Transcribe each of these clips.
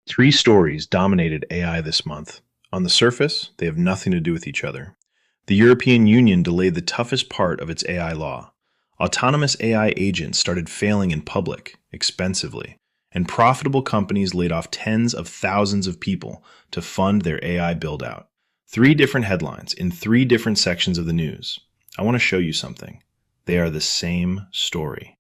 Three stories dominated AI this month. On the surface, they have nothing to do with each other. The European Union delayed the toughest part of its AI law. Autonomous AI agents started failing in public, expensively, and profitable companies laid off tens of thousands of people to fund their AI buildout. Three different headlines in three different sections of the news. I want to show you something. They are the same story.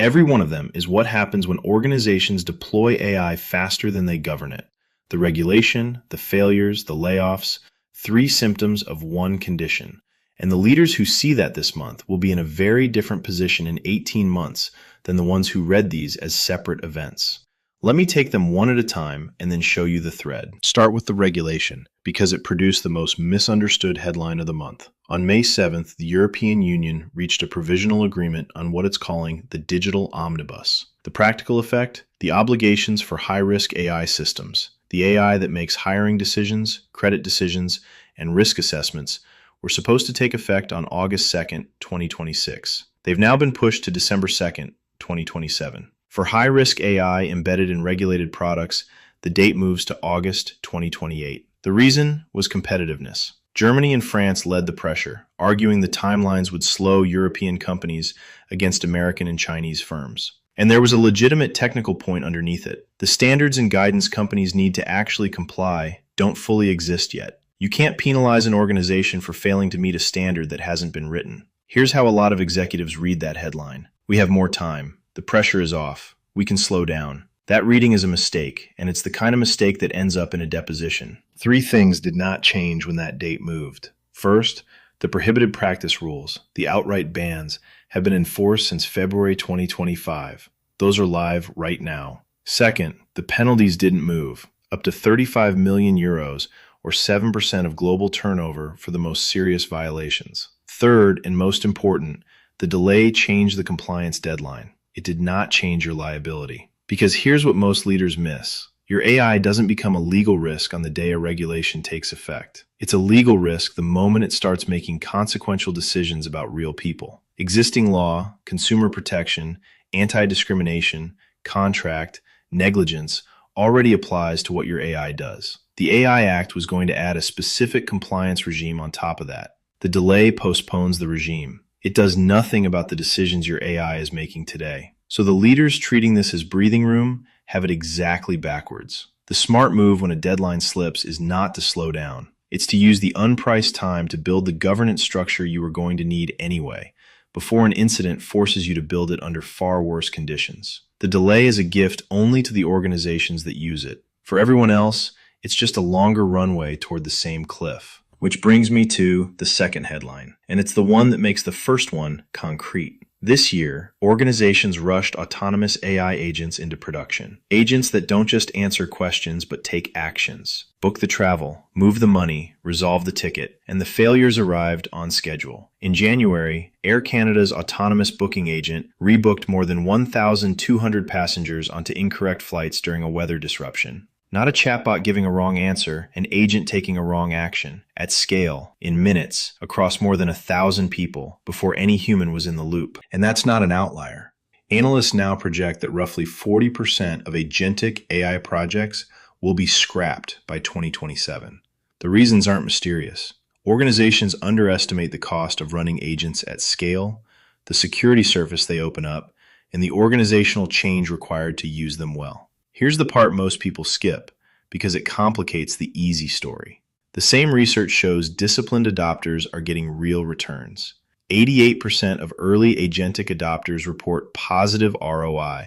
Every one of them is what happens when organizations deploy AI faster than they govern it. The regulation, the failures, the layoffs, three symptoms of one condition. And the leaders who see that this month will be in a very different position in 18 months than the ones who read these as separate events. Let me take them one at a time and then show you the thread. Start with the regulation, because it produced the most misunderstood headline of the month. On May 7th, the European Union reached a provisional agreement on what it's calling the digital Omnibus. The practical effect? The obligations for high-risk AI systems, the AI that makes hiring decisions, credit decisions, and risk assessments, were supposed to take effect on August 2nd, 2026. They've now been pushed to December 2nd, 2027. For high-risk AI embedded in regulated products, the date moves to August 2028. The reason was competitiveness. Germany and France led the pressure, arguing the timelines would slow European companies against American and Chinese firms. And there was a legitimate technical point underneath it. The standards and guidance companies need to actually comply don't fully exist yet. You can't penalize an organization for failing to meet a standard that hasn't been written. Here's how a lot of executives read that headline. We have more time. The pressure is off. We can slow down. That reading is a mistake, and it's the kind of mistake that ends up in a deposition. Three things did not change when that date moved. First, the prohibited practice rules, the outright bans, have been enforced since February 2025. Those are live right now. Second, the penalties didn't move, up to 35 million euros, or 7% of global turnover for the most serious violations. Third, and most important, the delay changed the compliance deadline. It did not change your liability. Because here's what most leaders miss. Your AI doesn't become a legal risk on the day a regulation takes effect. It's a legal risk the moment it starts making consequential decisions about real people. Existing law, consumer protection, anti-discrimination, contract, negligence already applies to what your AI does. The AI Act was going to add a specific compliance regime on top of that. The delay postpones the regime. It does nothing about the decisions your AI is making today. So the leaders treating this as breathing room have it exactly backwards. The smart move when a deadline slips is not to slow down. It's to use the unpriced time to build the governance structure you are going to need anyway, before an incident forces you to build it under far worse conditions. The delay is a gift only to the organizations that use it. For everyone else, it's just a longer runway toward the same cliff. Which brings me to the second headline, and it's the one that makes the first one concrete. This year, organizations rushed autonomous AI agents into production. Agents that don't just answer questions but take actions. Book the travel, move the money, resolve the ticket, and the failures arrived on schedule. In January, Air Canada's autonomous booking agent rebooked more than 1,200 passengers onto incorrect flights during a weather disruption. Not a chatbot giving a wrong answer, an agent taking a wrong action, at scale, in minutes, across more than 1,000 people, before any human was in the loop. And that's not an outlier. Analysts now project that roughly 40% of agentic AI projects will be scrapped by 2027. The reasons aren't mysterious. Organizations underestimate the cost of running agents at scale, the security surface they open up, and the organizational change required to use them well. Here's the part most people skip, because it complicates the easy story. The same research shows disciplined adopters are getting real returns. 88% of early agentic adopters report positive ROI,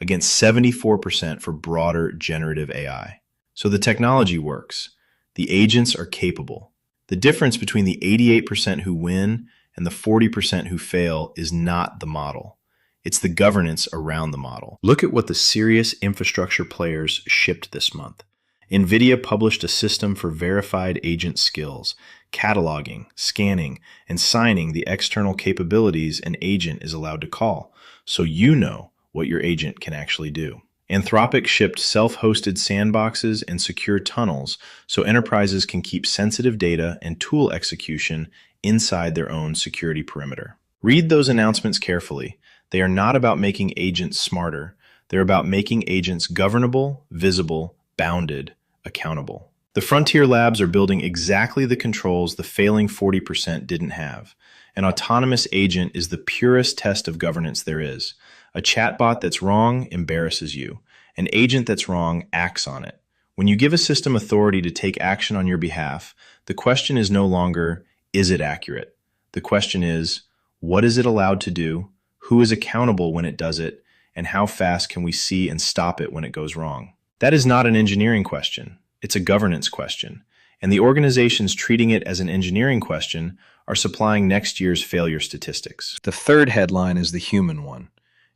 against 74% for broader generative AI. So the technology works. The agents are capable. The difference between the 88% who win and the 40% who fail is not the model. It's the governance around the model. Look at what the serious infrastructure players shipped this month. NVIDIA published a system for verified agent skills, cataloging, scanning, and signing the external capabilities an agent is allowed to call, so you know what your agent can actually do. Anthropic shipped self-hosted sandboxes and secure tunnels so enterprises can keep sensitive data and tool execution inside their own security perimeter. Read those announcements carefully. They are not about making agents smarter. They're about making agents governable, visible, bounded, accountable. The frontier labs are building exactly the controls the failing 40% didn't have. An autonomous agent is the purest test of governance there is. A chatbot that's wrong embarrasses you. An agent that's wrong acts on it. When you give a system authority to take action on your behalf, the question is no longer, is it accurate? The question is, what is it allowed to do? Who is accountable when it does it? And how fast can we see and stop it when it goes wrong? That is not an engineering question. It's a governance question. And the organizations treating it as an engineering question are supplying next year's failure statistics. The third headline is the human one,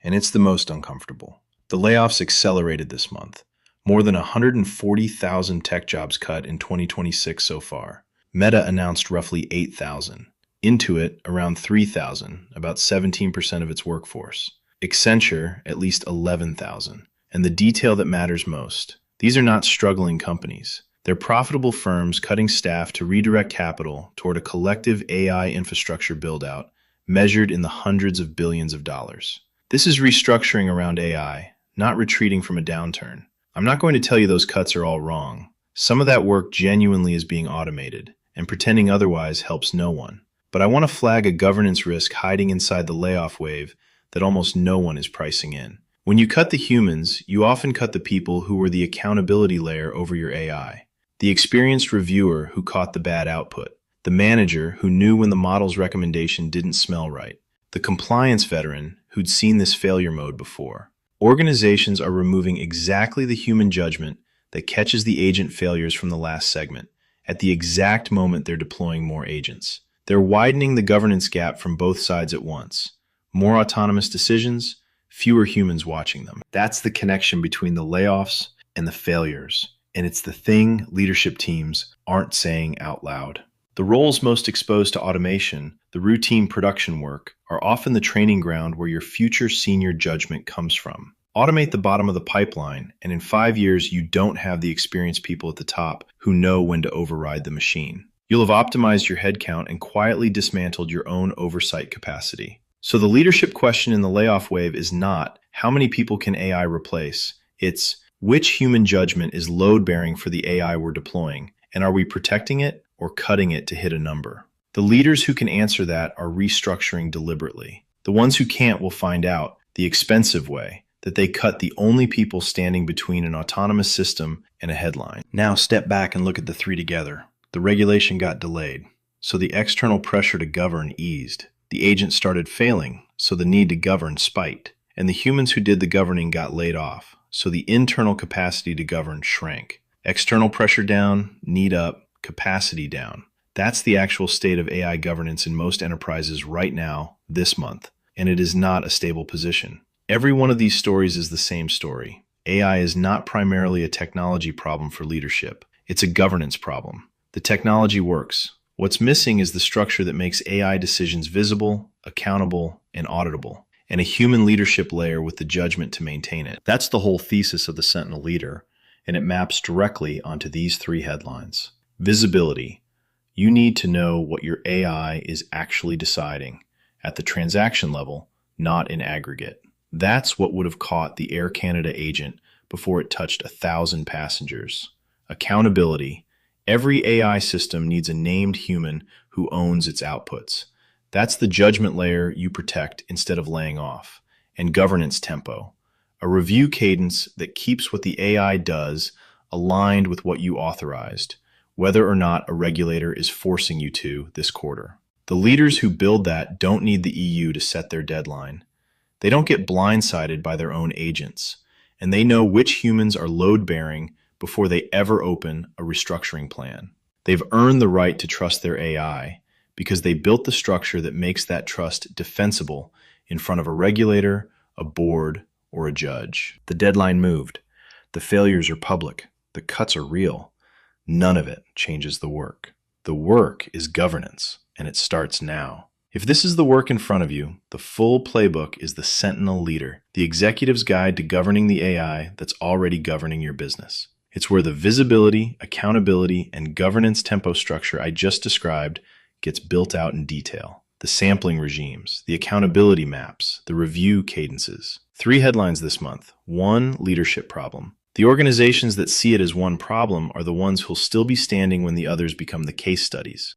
and it's the most uncomfortable. The layoffs accelerated this month. More than 140,000 tech jobs cut in 2026 so far. Meta announced roughly 8,000. Intuit around 3,000, about 17% of its workforce. Accenture at least 11,000. And the detail that matters most, these are not struggling companies. They're profitable firms cutting staff to redirect capital toward a collective AI infrastructure buildout measured in the hundreds of billions of dollars. This is restructuring around AI, not retreating from a downturn. I'm not going to tell you those cuts are all wrong. Some of that work genuinely is being automated, and pretending otherwise helps no one. But I want to flag a governance risk hiding inside the layoff wave that almost no one is pricing in. When you cut the humans, you often cut the people who were the accountability layer over your AI. The experienced reviewer who caught the bad output. The manager who knew when the model's recommendation didn't smell right. The compliance veteran who'd seen this failure mode before. Organizations are removing exactly the human judgment that catches the agent failures from the last segment, at the exact moment they're deploying more agents. They're widening the governance gap from both sides at once. More autonomous decisions, fewer humans watching them. That's the connection between the layoffs and the failures, and it's the thing leadership teams aren't saying out loud. The roles most exposed to automation, the routine production work, are often the training ground where your future senior judgment comes from. Automate the bottom of the pipeline, and in 5 years, you don't have the experienced people at the top who know when to override the machine. You'll have optimized your headcount and quietly dismantled your own oversight capacity. So the leadership question in the layoff wave is not, how many people can AI replace? It's, which human judgment is load-bearing for the AI we're deploying, and are we protecting it or cutting it to hit a number? The leaders who can answer that are restructuring deliberately. The ones who can't will find out, the expensive way, that they cut the only people standing between an autonomous system and a headline. Now step back and look at the three together. The regulation got delayed, so the external pressure to govern eased. The agents started failing, so the need to govern spiked. And the humans who did the governing got laid off, so the internal capacity to govern shrank. External pressure down, need up, capacity down. That's the actual state of AI governance in most enterprises right now, this month, and it is not a stable position. Every one of these stories is the same story. AI is not primarily a technology problem for leadership. It's a governance problem. The technology works. What's missing is the structure that makes AI decisions visible, accountable, and auditable, and a human leadership layer with the judgment to maintain it. That's the whole thesis of the Sentinel Leader, and it maps directly onto these three headlines. Visibility. You need to know what your AI is actually deciding at the transaction level, not in aggregate. That's what would have caught the Air Canada agent before it touched 1,000 passengers. Accountability. Every AI system needs a named human who owns its outputs. That's the judgment layer you protect instead of laying off. And governance tempo. A review cadence that keeps what the AI does aligned with what you authorized, whether or not a regulator is forcing you to this quarter. The leaders who build that don't need the EU to set their deadline. They don't get blindsided by their own agents, and they know which humans are load-bearing before they ever open a restructuring plan. They've earned the right to trust their AI because they built the structure that makes that trust defensible in front of a regulator, a board, or a judge. The deadline moved. The failures are public. The cuts are real. None of it changes the work. The work is governance, and it starts now. If this is the work in front of you, the full playbook is the Sentinel Leader, the executive's guide to governing the AI that's already governing your business. It's where the visibility, accountability, and governance tempo structure I just described gets built out in detail. The sampling regimes, the accountability maps, the review cadences. 3 headlines this month. 1, leadership problem. The organizations that see it as one problem are the ones who'll still be standing when the others become the case studies.